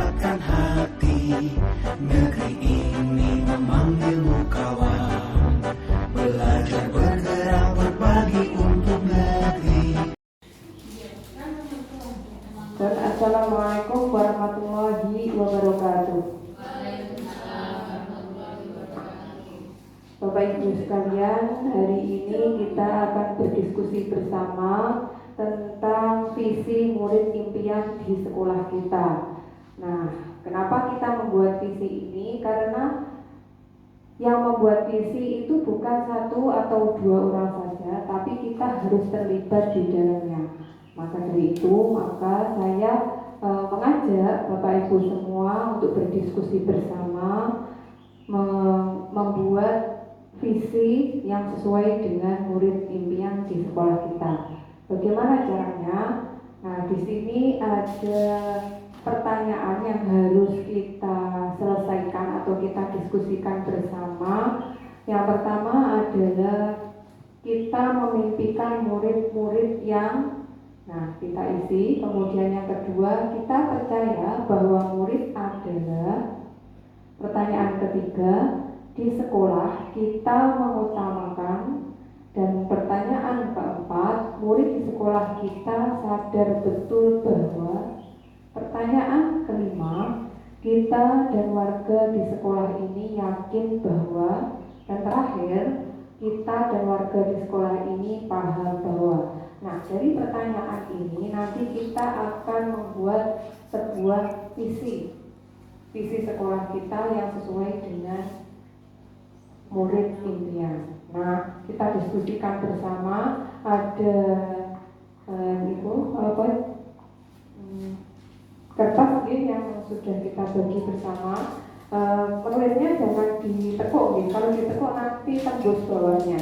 menggerakkan hati. Negeri ini memanggilmu kawan, belajar bergerak berbagi untuk negeri. Dan Assalamualaikum warahmatullahi wabarakatuh. Bapak Ibu sekalian, hari ini kita akan berdiskusi bersama tentang visi murid impian di sekolah kita. Nah, kenapa kita membuat visi ini? Karena yang membuat visi itu bukan satu atau dua orang saja, tapi kita harus terlibat di dalamnya. Maka dari itu, maka saya mengajak Bapak Ibu semua untuk berdiskusi bersama, membuat visi yang sesuai dengan murid impian di sekolah kita. Bagaimana caranya? Nah, di sini ada pertanyaan yang harus kita selesaikan atau kita diskusikan bersama. Yang pertama adalah kita memimpikan murid-murid yang kita isi. Kemudian yang kedua, kita percaya bahwa murid adalah. Pertanyaan ketiga, di sekolah kita mengutamakan. Dan pertanyaan keempat, murid di sekolah kita sadar betul bahwa. Pertanyaan kelima, kita dan warga di sekolah ini yakin bahwa. Dan terakhir, kita dan warga di sekolah ini paham bahwa. Nah, dari pertanyaan ini nanti kita akan membuat sebuah visi sekolah kita yang sesuai dengan murid impian. Nah, kita diskusikan bersama. Ada kertas ini yang sudah kita bagi bersama. Penulisnya jangan ditekuk, kalau ditekuk nanti tembus bawahnya.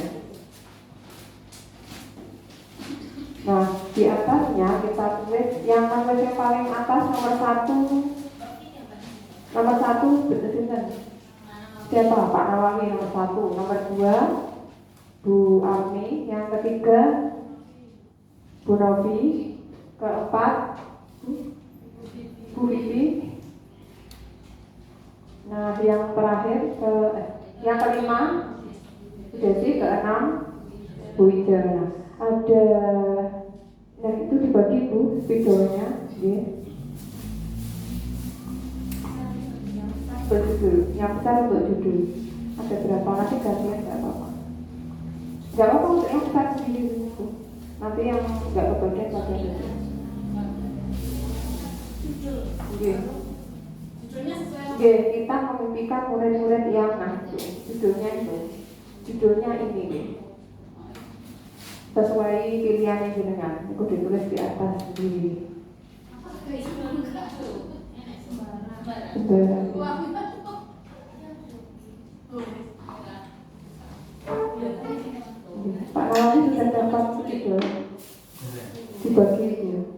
Nah, di atasnya kita tulis yang paling atas nomor satu betul. Siapa? Pak Nawawi nomor 1, nomor 2 Bu Armi, yang ketiga Bu Novi, keempat Bu Vivi. Nah, yang terakhir yang kelima Bu Desi, keenam Bu Ida. Ada yang itu dibagi Bu spidolnya, berjudul, yang besar untuk judul. Ada berapa? Nanti gantian, nggak apa-apa. Nggak apa-apa untuk yang besar sendiri. Nanti yang nggak kebagian bagian itu. Kita memimpikan murid-murid yang judulnya ini. Sesuai pilihan jenengan, itu ditulis di atas sendiri. Pak Nawawi sudah dapat begitu dibagi itu.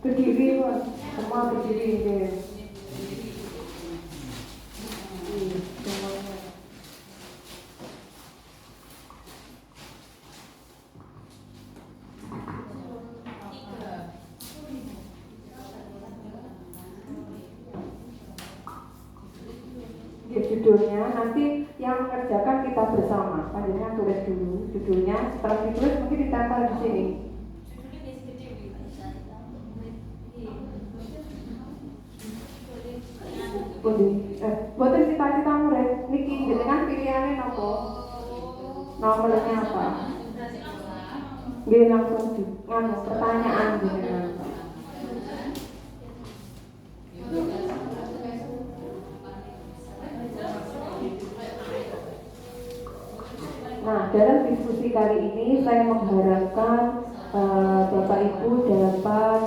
Berdiri, semua berdiri. Judulnya nanti yang mengerjakan kita bersama. Panjenengan tulis dulu judulnya. Setelah ditulis mungkin ditempel di sini. Buatan cita-cita murid niki dengan pilihannya nopo. Nomornya apa? Nggih langsung pertanyaan jenengan. Nah, dalam diskusi kali ini saya mengharapkan Bapak Ibu dapat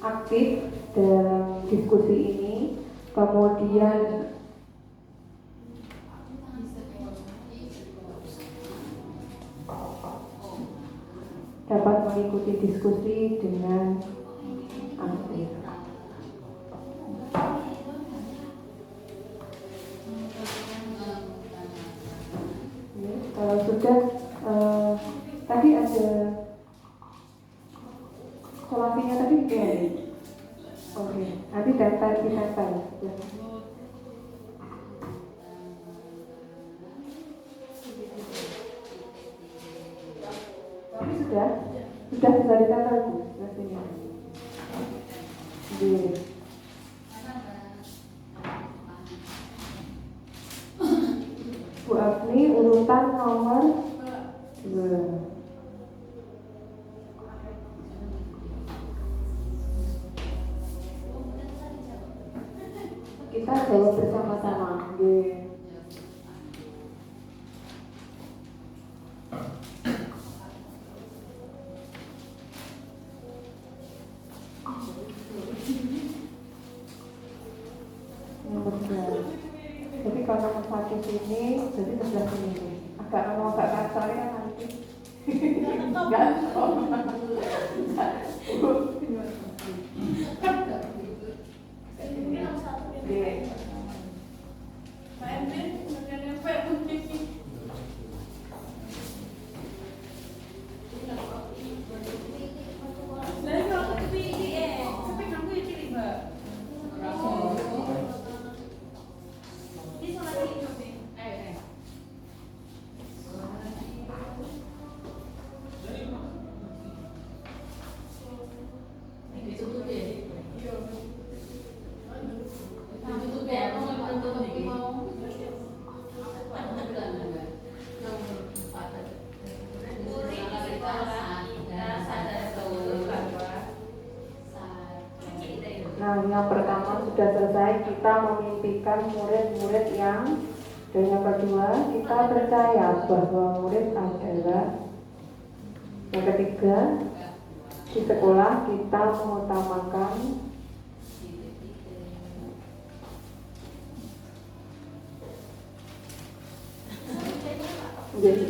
aktif dalam diskusi ini, kemudian dapat mengikuti diskusi dengan aktif. sudah tadi ada solasinya tadi ya. Oke, nanti ditempel. Tapi sudah bisa ditempel Bu, pastinya. Bu Agni urutan nomor 2. Kita jawab bersama-sama. Jadi kalau nomor 1 sini, jadi sebelah sini. Agak kasar ya nanti. Enggak. Nah, yang pertama sudah selesai, kita memimpikan murid-murid dan yang kedua kita percaya bahwa murid adalah, yang ketiga di sekolah kita mengutamakan jadi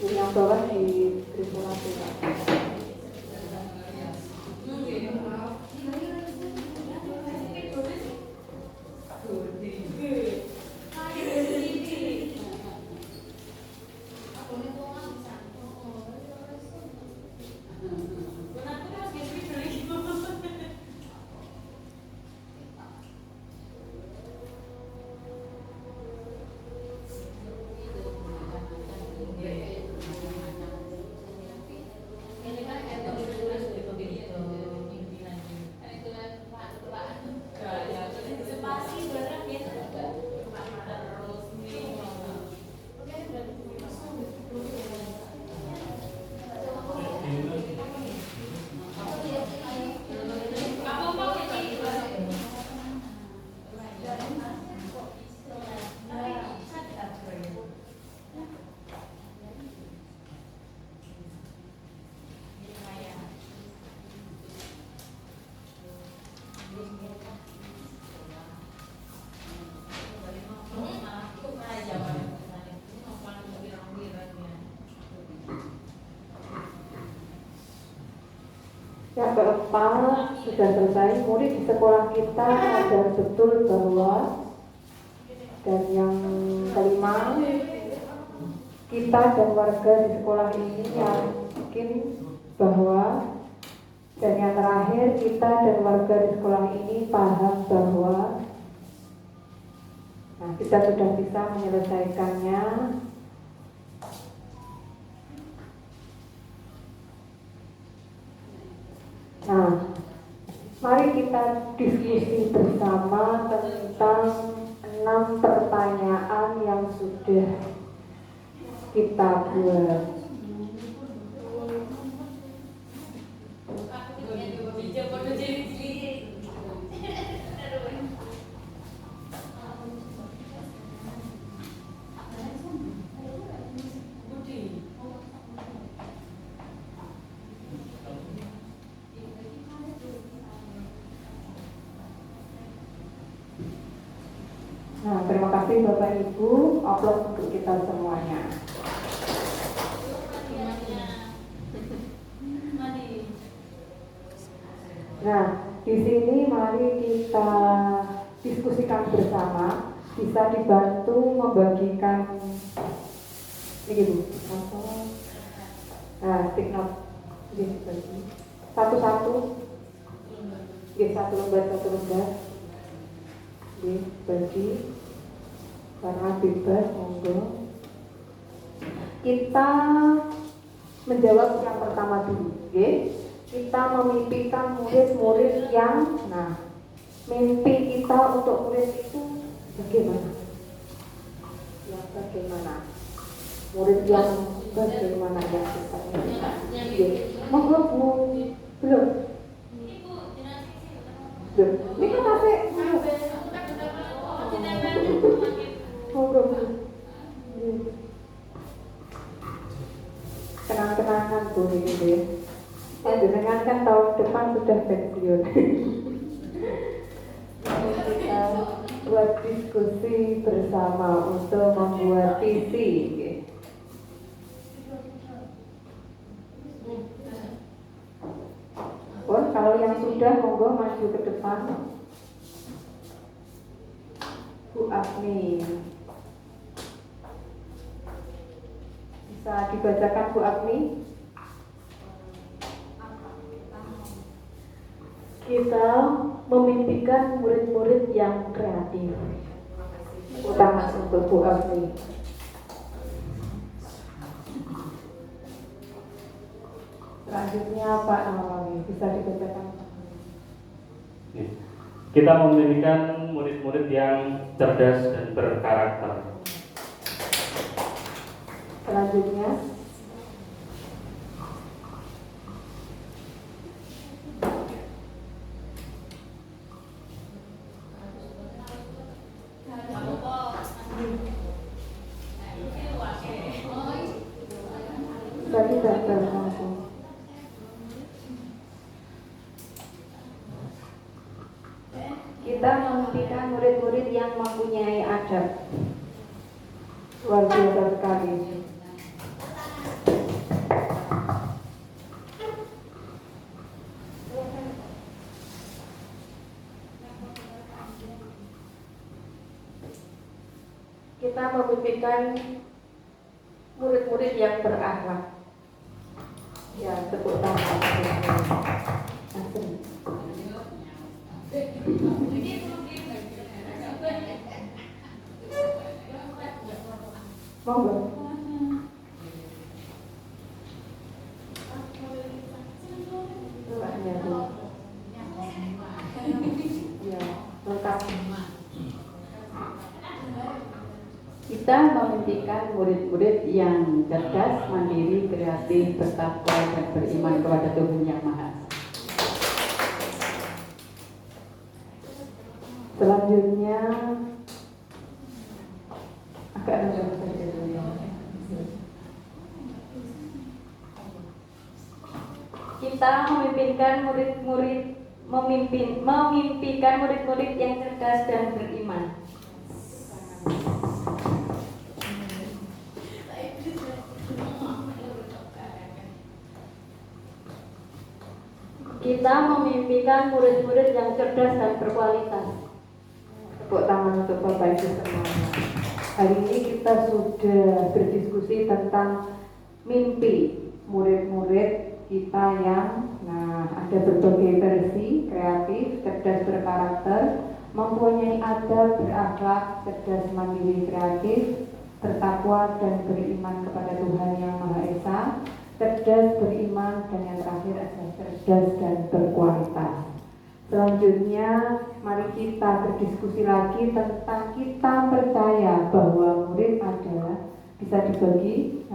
yang bawah di Trisonasi. Yang keempat sudah selesai, murid di sekolah kita sadar betul bahwa, dan yang kelima kita dan warga di sekolah ini yakin bahwa, dan yang terakhir kita dan warga di sekolah ini paham bahwa, nah kita sudah bisa menyelesaikannya. Nah, mari kita diskusi bersama tentang 6 pertanyaan yang sudah kita buat. Nah, terima kasih Bapak Ibu, aplaus untuk kita semuanya. Nah, di sini mari kita diskusikan bersama. bisa dibantu membagikan ini Bu. Nah, take note. Satu-satu. Satu lembar. Bagi karena bebas, monggo. Kita menjawab yang pertama dulu, kita memimpikan murid-murid yang, mimpi kita untuk murid itu bagaimana? Yang bagaimana? Murid yang bagaimana yang kita mimpikan? Monggo Bu, belum? Ini kan kasih. Monggo Bu. Kenang-kenangan Bu ini. Panjenengan kan tahun depan sudah pensiun. Kita buat diskusi bersama untuk membuat visi. Kalau yang sudah monggo maju ke depan. Bu Agni. Bisa dibacakan Bu Agni? Kita memimpikan murid-murid yang kreatif. Utama untuk Bu Agni. Selanjutnya Pak Nawawi, bisa dibacakan? Kita memimpikan murid-murid yang cerdas dan berkarakter. Selanjutnya tadi daftar langsung. Kita memimpikan murid-murid yang mempunyai adab. Luar biasa sekali. Kita memimpikan murid-murid yang berakhlak. Ya, tepuk tangan. Monggo. Mbaknya Bu. Ya, lengkap. Kita memimpikan murid-murid yang cerdas, mandiri, kreatif, bertakwa, dan beriman kepada Tuhan Yang Maha Esa. Selanjutnya agak rendah saja dulu ya. Kita memimpikan murid-murid yang cerdas dan beriman. Kita memimpikan murid-murid yang cerdas dan berkualitas. Tepuk tangan untuk Bapak Ibu semuanya. Hari ini kita sudah berdiskusi tentang mimpi murid-murid kita yang ada berbagai versi, kreatif, cerdas berkarakter, mempunyai adab, berakhlak, cerdas mandiri kreatif, bertakwa dan beriman kepada Tuhan Yang Maha Esa, cerdas beriman, dan yang terakhir adalah cerdas dan berkualitas. Selanjutnya mari kita berdiskusi lagi tentang kita percaya bahwa murid adalah, bisa dibagi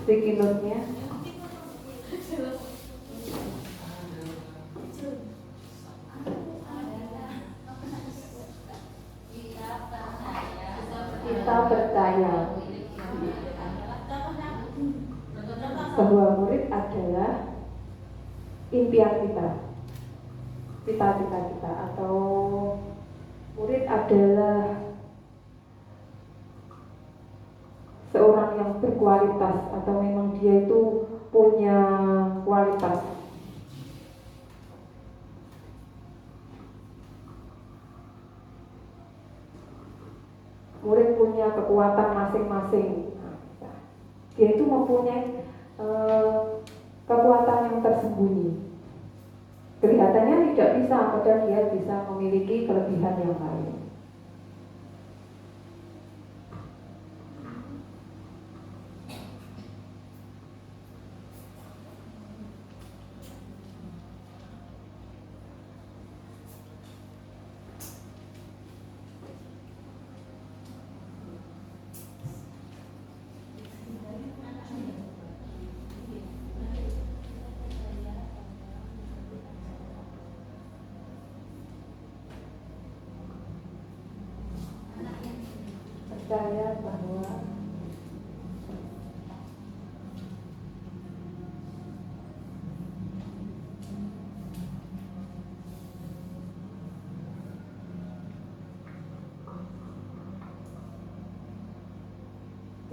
sticky note-nya. Kita percaya bahwa murid adalah impian kita, cita-cita kita, atau murid adalah seorang yang berkualitas, atau memang dia itu punya kualitas. punya kekuatan masing-masing. Nah, dia itu mempunyai kekuatan yang tersembunyi. Kelihatannya tidak bisa, padahal dia bisa memiliki kelebihan yang lain. Percaya bahwa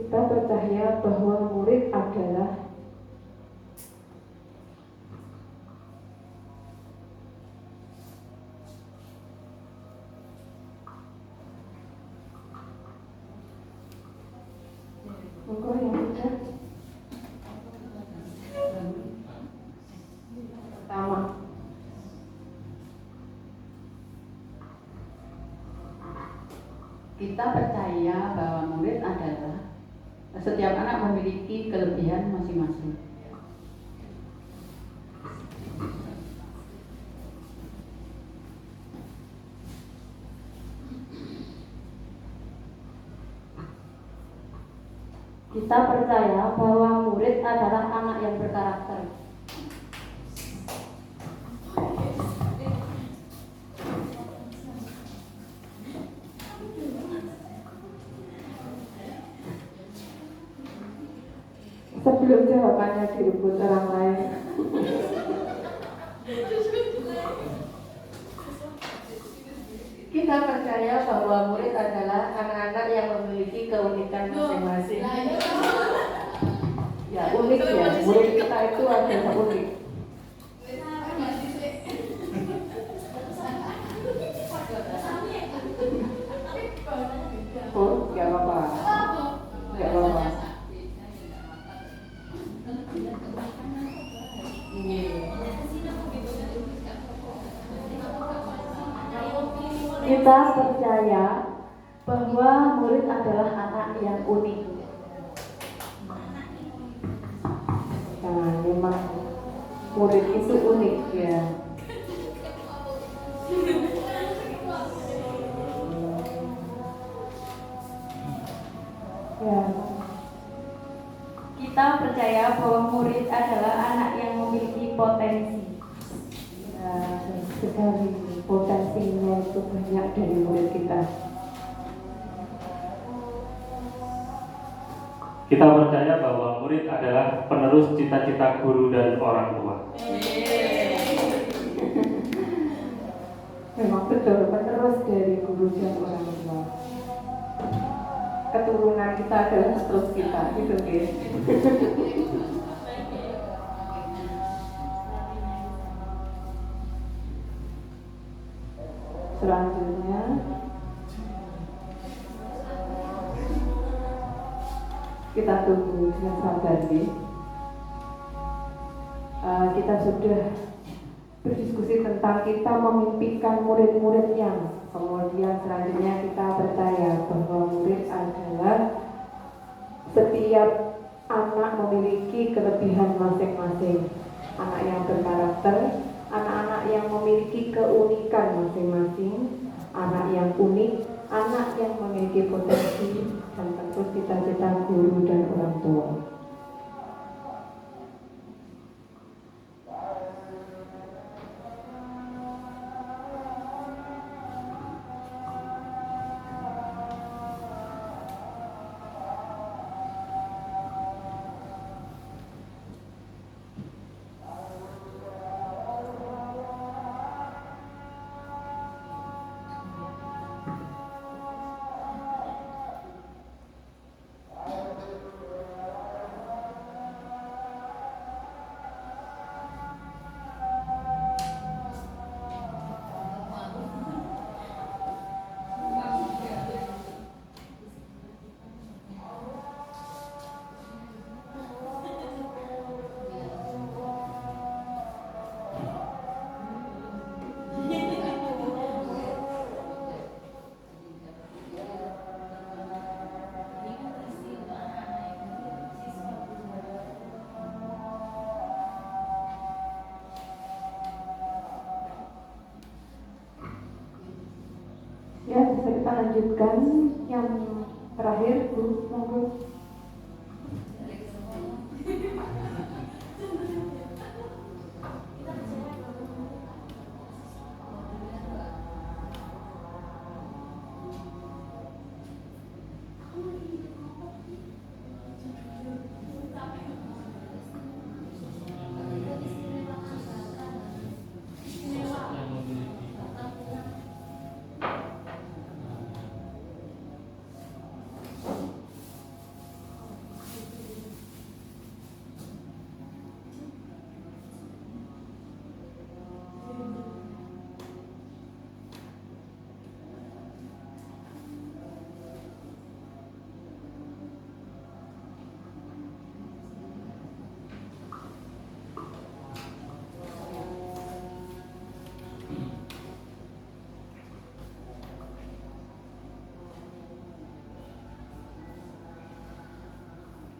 kita percaya bahwa murid adalah engkau yang sudah pertama. Kita percaya bahwa murid adalah setiap anak memiliki kelebihan masing-masing. Kita percaya bahwa murid adalah anak yang berkarakter. Sebelum jawabannya direbut orang lain, Kita percaya bahwa murid adalah anak-anak yang memiliki keunikan masing-masing. Ya, unik ya. Murid kita itu adalah unik. oh, nggak apa-apa, nggak apa-apa. Kita percaya bahwa murid adalah anak yang unik. Nah, memang murid itu unik ya. Ya, Kita percaya bahwa murid adalah anak yang memiliki potensi. ya, sekali potensinya itu banyak dari murid kita. Kita percaya bahwa murid adalah penerus cita-cita guru dan orang tua. Memang betul, penerus dari guru dan orang tua. Keturunan kita adalah terus kita, gitu ya. Selanjutnya kita tunggu dengan sabar ya. Kita sudah berdiskusi tentang kita memimpikan murid-murid yang, kemudian selanjutnya kita percaya bahwa murid adalah setiap anak memiliki kelebihan masing-masing. Anak yang berkarakter, anak-anak yang memiliki keunikan masing-masing, anak yang unik, anak yang memiliki potensi, dan tentu cita-cita guru dan orang tua. bisa kita lanjutkan yang terakhir, Bu, monggo.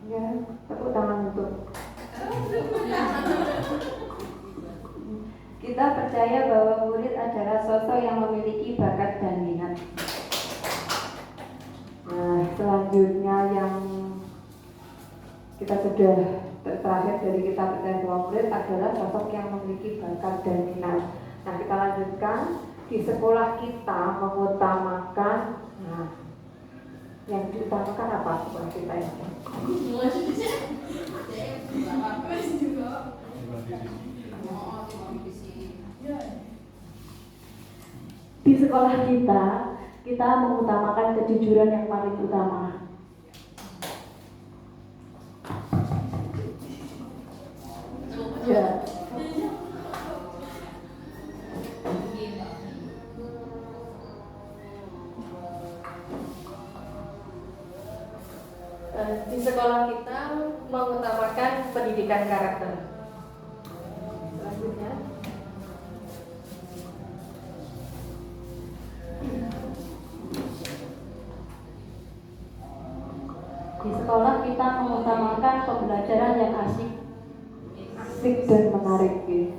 Ya, tepuk tangan untuk. Kita percaya bahwa murid adalah sosok yang memiliki bakat dan minat. Nah, selanjutnya yang kita sudah terakhir dari kita percaya bahwa murid adalah sosok yang memiliki bakat dan minat. Nah, kita lanjutkan. Di sekolah kita mengutamakan, nah, yang diutamakan apa sekolah kita ini? Di sekolah kita mengutamakan kejujuran yang paling utama. Ya. Di sekolah kita mengutamakan pendidikan karakter. Selanjutnya, Di sekolah kita mengutamakan pembelajaran yang asik dan menarik. Ya.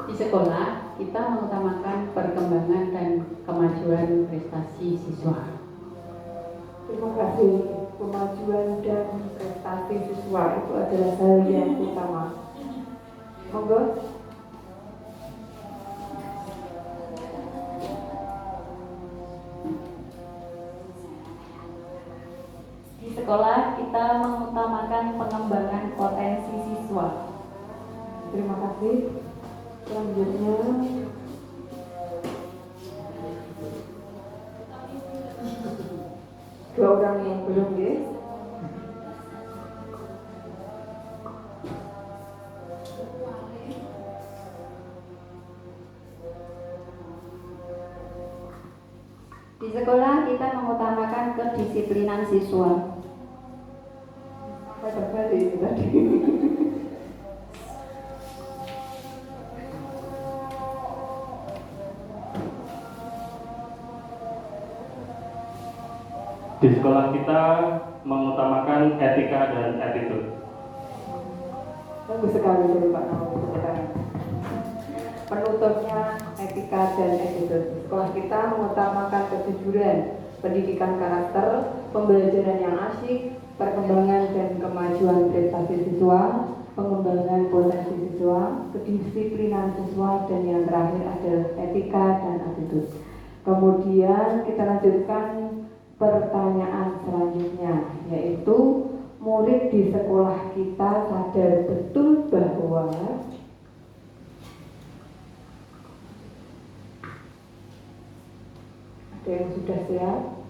Di sekolah kita mengutamakan perkembangan dan kemajuan prestasi siswa. Terima kasih. Kemajuan dan prestasi siswa itu adalah hal yang utama. Monggo. Di sekolah kita mengutamakan pengembangan potensi siswa. Terima kasih. Selanjutnya, dua orang yang belum, guys. Di sekolah kita mengutamakan kedisiplinan siswa. Saya berbalik tadi. Di sekolah kita mengutamakan etika dan attitude. Bagus sekali dari Pak Nawawi. Penutupnya etika dan attitude. Sekolah kita mengutamakan kejujuran, pendidikan karakter, pembelajaran yang asyik, perkembangan dan kemajuan prestasi siswa, pengembangan potensi siswa, kedisiplinan siswa, dan yang terakhir adalah etika dan attitude. Kemudian kita lanjutkan pertanyaan selanjutnya, yaitu murid di sekolah kita sadar betul bahwa ada yang sudah siap?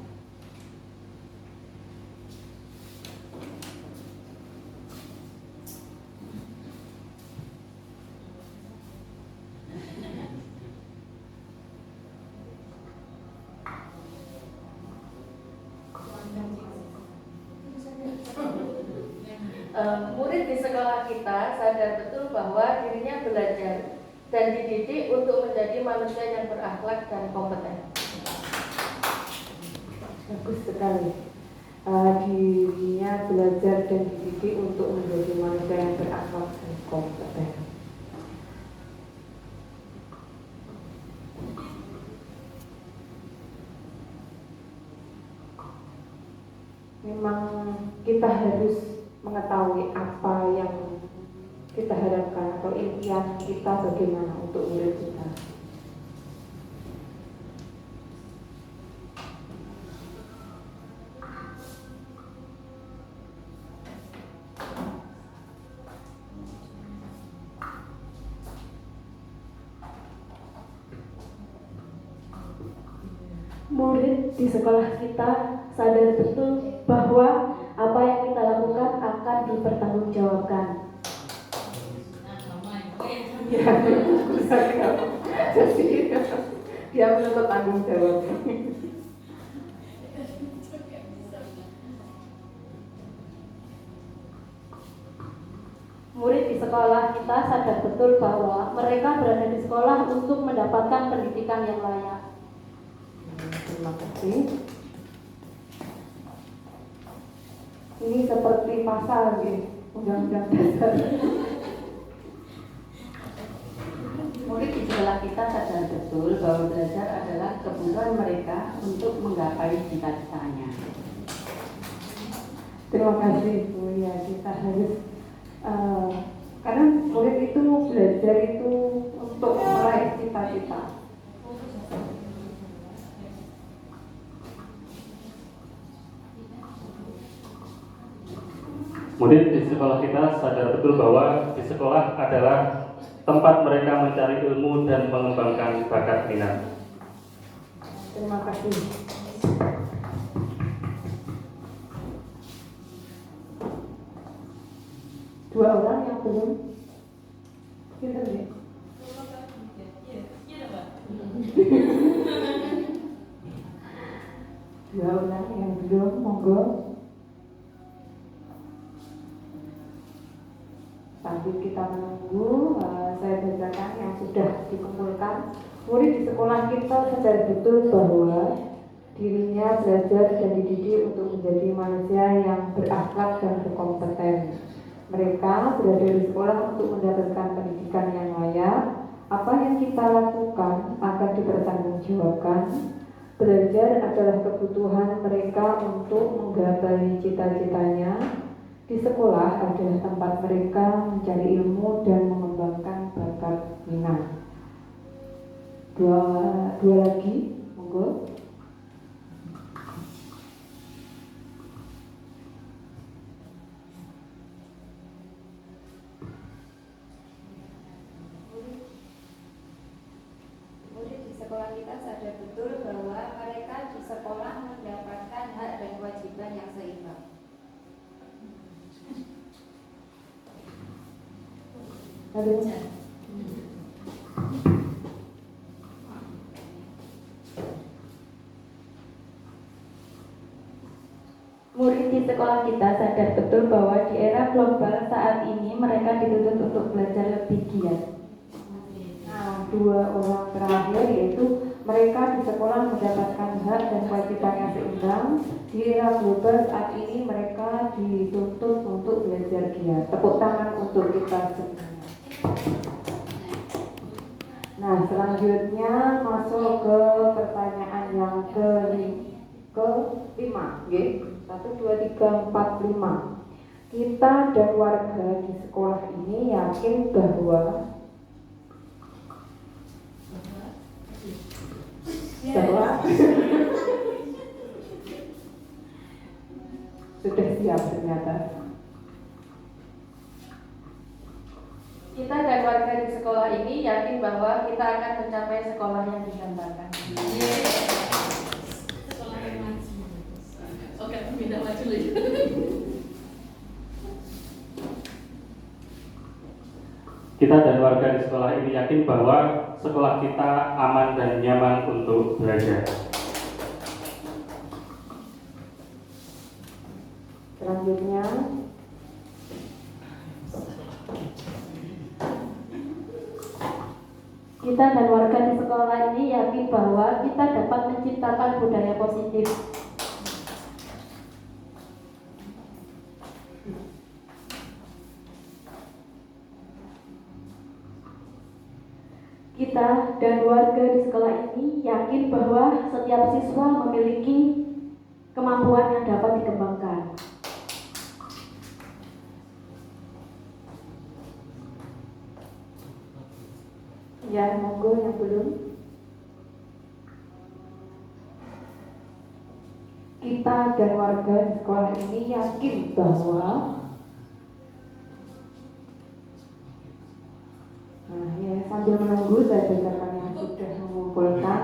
Murid di sekolah kita sadar betul bahwa dirinya belajar dan dididik untuk menjadi manusia yang berakhlak dan kompeten. Bagus sekali. Dirinya belajar dan dididik untuk menjadi manusia yang berakhlak dan kompeten. Memang kita harus mengetahui apa yang kita harapkan atau impian kita bagaimana untuk murid kita. Murid di sekolah kita sadar betul bahwa apa yang kita lakukan akan dipertanggungjawabkan. Ya, jadi dia menuntut tanggung jawab. Murid di sekolah kita sadar betul bahwa mereka berada di sekolah untuk mendapatkan pendidikan yang layak. Terima kasih. Ini seperti pasal ya, undang-undang dasar. Murid di sekolah kita sadar betul bahwa belajar adalah kebutuhan mereka untuk menggapai cita-citanya. Terima kasih Bu. Ya, kita harus karena murid itu belajar itu untuk meraih cita-cita. Murid di sekolah kita sadar betul bahwa di sekolah adalah tempat mereka mencari ilmu dan mengembangkan bakat minat. Terima kasih. Dua orang yang belum. Pinter ya? Dua orang yang belum, monggo. Sambil kita menunggu, saya bacakan yang sudah dikumpulkan. Murid di sekolah kita sadar betul bahwa dirinya belajar dan dididik untuk menjadi manusia yang berakhlak dan berkompeten. Mereka berada di sekolah untuk mendapatkan pendidikan yang layak. Apa yang kita lakukan akan dipertanggungjawabkan. Belajar adalah kebutuhan mereka untuk menggapai cita-citanya. Di sekolah adalah tempat mereka mencari ilmu dan mengembangkan bakat minat. Dua lagi, monggo. Murid di sekolah kita sadar betul bahwa mereka di sekolah mendapatkan hak dan kewajiban yang seimbang. Aduh. Murid di sekolah kita sadar betul bahwa di era global saat ini mereka dituntut untuk belajar lebih giat. Nah, dua orang terakhir yaitu mereka di sekolah mendapatkan hak dan kewajiban yang seimbang. Di era global saat ini mereka dituntut untuk belajar giat. Tepuk tangan untuk kita semua. Nah, selanjutnya masuk ke pertanyaan yang kelima, nggih. 1, 2, 3, 4, 5. Kita dan warga di sekolah ini yakin bahwa sudah siap ternyata. Kita dan warga di sekolah ini yakin bahwa kita akan mencapai sekolah yang digambarkan. Sekolah yang maju. Oke, tidak maju lagi. Kita dan warga di sekolah ini yakin bahwa sekolah kita aman dan nyaman untuk belajar. Selanjutnya Kita dan warga di sekolah ini yakin bahwa kita dapat menciptakan budaya positif. Kita dan warga di sekolah ini yakin bahwa setiap siswa memiliki kemampuan yang dapat dikembangkan. Ya, monggo yang belum. Kita dan warga di sekolah ini yakin bahwa sambil menunggu saya bacakan yang sudah mengumpulkan.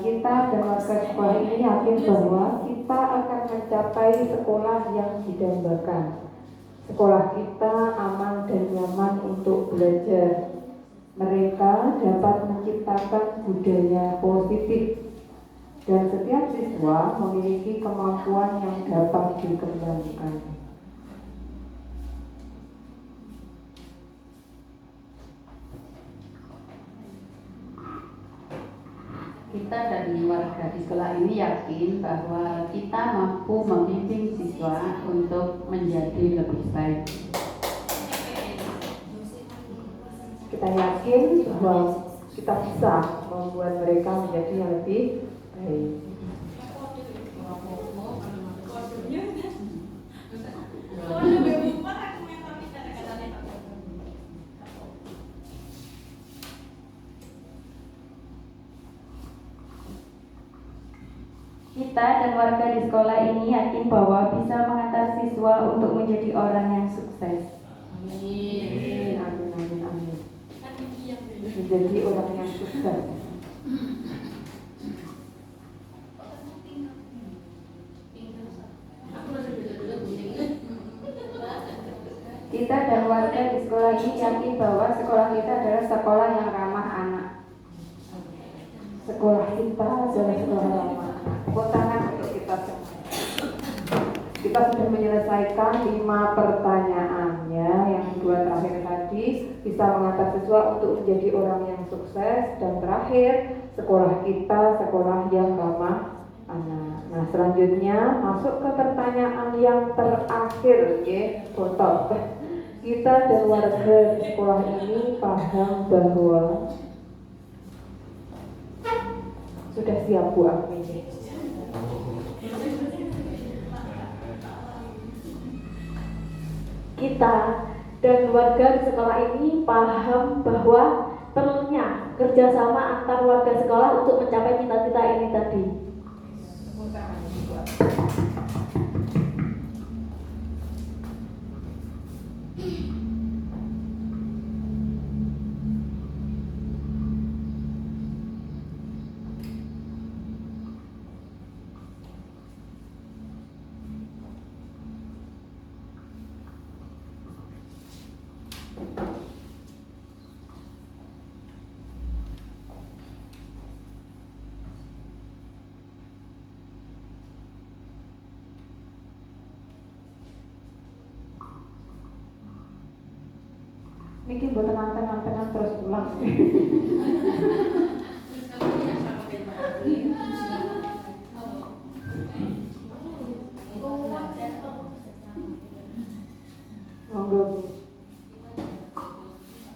Kita dan warga sekolah ini yakin bahwa kita akan mencapai sekolah yang didambakan. Sekolah kita aman dan nyaman untuk belajar. Mereka dapat menciptakan budaya positif dan setiap siswa memiliki kemampuan yang dapat dikembangkan. Kita dan warga di sekolah ini yakin bahwa kita mampu membimbing siswa untuk menjadi lebih baik. Kita yakin bahwa kita bisa membuat mereka menjadi yang lebih baik. Kita dan warga di sekolah ini yakin bahwa bisa mengantar siswa untuk menjadi orang yang sukses. Amin, amin, amin, amin. Menjadi orang yang sukses. Kita dan warga di sekolah ini yakin bahwa sekolah kita adalah sekolah yang ramah anak. Sekolah kita adalah sekolah ramah. Tepuk tangan untuk kita semua. Kita sudah menyelesaikan 5 pertanyaannya. Yang 2 terakhir tadi, bisa mengantar siswa untuk menjadi orang yang sukses. Dan terakhir, sekolah kita sekolah yang ramah anak. Nah, selanjutnya masuk ke pertanyaan yang terakhir, foto. Kita dan warga di sekolah ini paham bahwa sudah siap Bu Agni. Kita dan warga di sekolah ini paham bahwa perlunya kerjasama antar warga sekolah untuk mencapai cita-cita ini tadi. Niki buat tenang-tenang terus pulang. Monggo.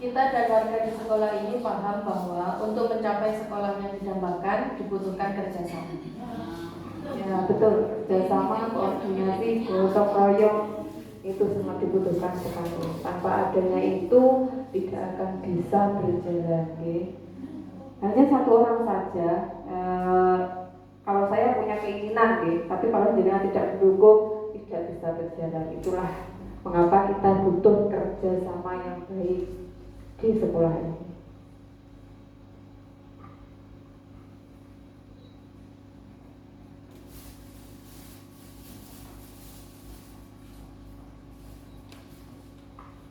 Kita dan warga di sekolah ini paham bahwa untuk mencapai sekolah yang didambakan dibutuhkan kerjasama. Ya betul, kerjasama, koordinasi, gotong royong itu sangat dibutuhkan sekali. Tanpa adanya itu tidak akan bisa berjalan. Hanya satu orang saja. Kalau saya punya keinginan, tapi kalau jenengan tidak mendukung tidak bisa berjalan. Itulah mengapa kita butuh kerjasama yang baik di sekolah ini.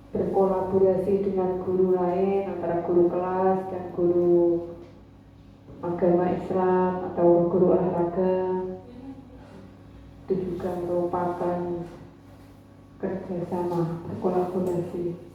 Berkolaborasi dengan guru lain, antara guru kelas dan guru agama Islam atau guru olahraga, itu juga merupakan kerjasama, berkolaborasi.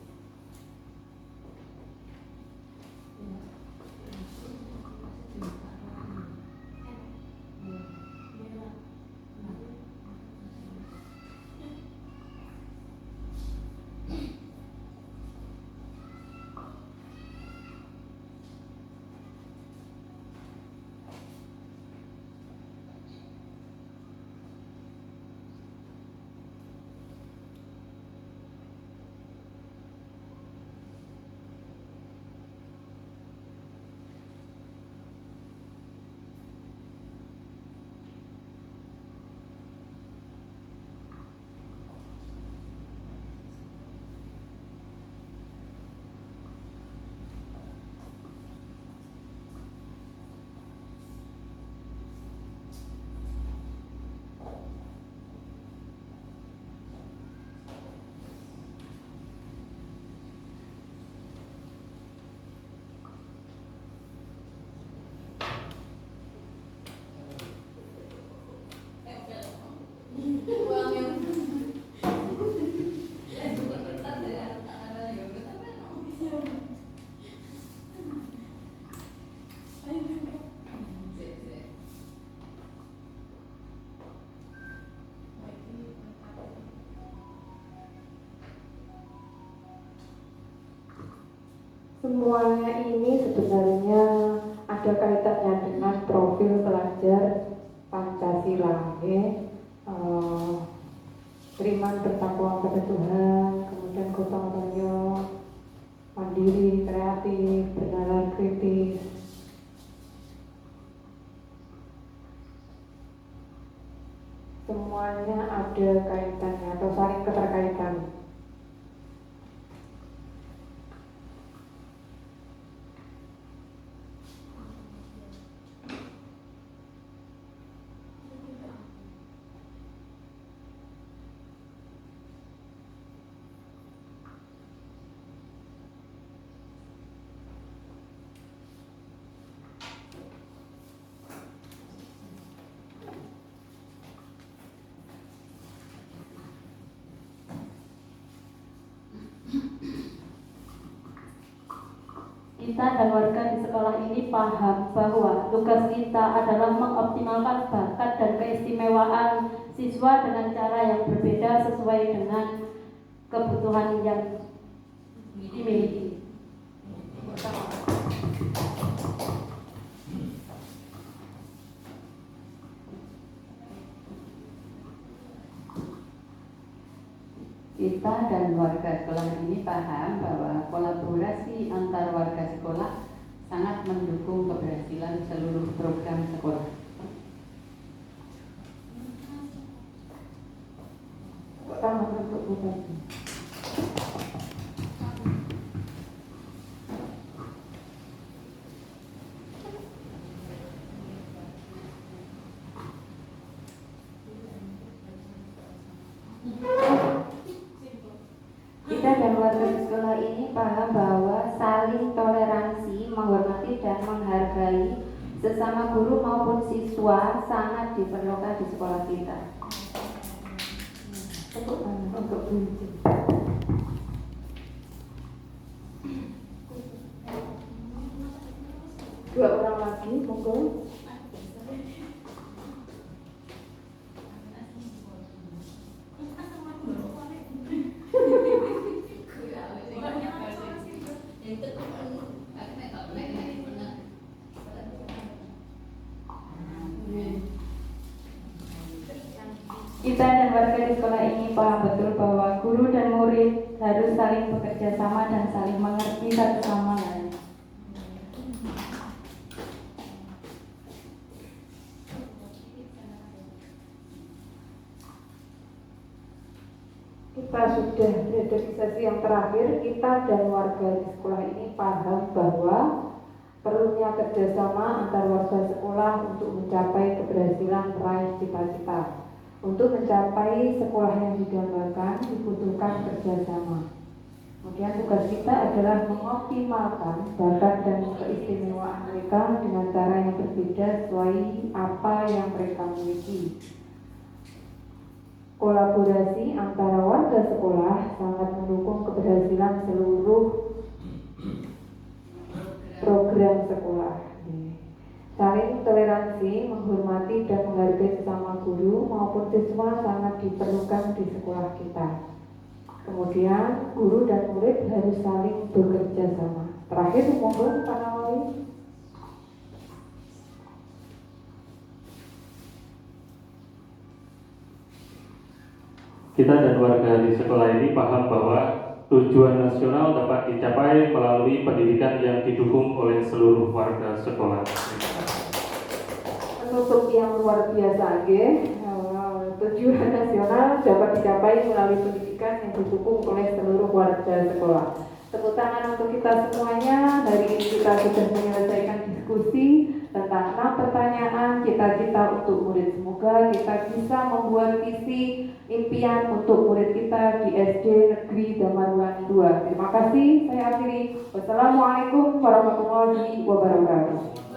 Semuanya ini sebenarnya ada kaitannya dengan profil pelajar Pancasila, beriman bertakwa pada Tuhan, kemudian gotong royong, mandiri, kreatif, bernalar kritis. Semuanya ada kaitannya atau saling keterkaitan. Kita dan warga di sekolah ini paham bahwa tugas kita adalah mengoptimalkan bakat dan keistimewaan siswa dengan cara yang berbeda sesuai dengan kebutuhan yang dimiliki. Kita dan warga sekolah ini paham bahwa kolaborasi antar warga sekolah sangat mendukung keberhasilan seluruh program sekolah. Pertama untuk bupati. Kita dan warga di sekolah ini paham bahwa saling toleransi, menghormati dan menghargai sesama guru maupun siswa sangat diperlukan di sekolah kita. Untuk kunci. Dua orang lagi, monggo. Kita dan warga di sekolah ini paham betul bahwa guru dan murid harus saling bekerja sama dan saling mengerti satu sama lain. Kita sudah berada di sesi yang terakhir. Kita dan warga di sekolah ini paham bahwa perlunya kerjasama antar warga sekolah untuk mencapai keberhasilan meraih cita-cita. Untuk mencapai sekolah yang didambakan dibutuhkan kerjasama. Kemudian tugas kita adalah mengoptimalkan bakat dan keistimewaan mereka dengan cara yang berbeda sesuai apa yang mereka miliki. Kolaborasi antara warga sekolah sangat mendukung keberhasilan seluruh program sekolah. Saling toleransi, menghormati dan menghargai sesama guru maupun siswa sangat diperlukan di sekolah kita. Kemudian guru dan murid harus saling bekerja sama. Terakhir, monggo Pak Nawawi. Kita dan warga di sekolah ini paham bahwa tujuan nasional dapat dicapai melalui pendidikan yang didukung oleh seluruh warga sekolah. Penutup yang luar biasa, tujuan nasional dapat dicapai melalui pendidikan yang didukung oleh seluruh warga sekolah. Tepuk tangan untuk kita semuanya. Hari ini kita sudah menyelesaikan diskusi tentang 6 pertanyaan cita-cita untuk murid. Semoga kita bisa membuat visi impian untuk murid kita di SD Negeri Damarwulan 2. Terima kasih. Saya akhiri. Wassalamualaikum warahmatullahi wabarakatuh.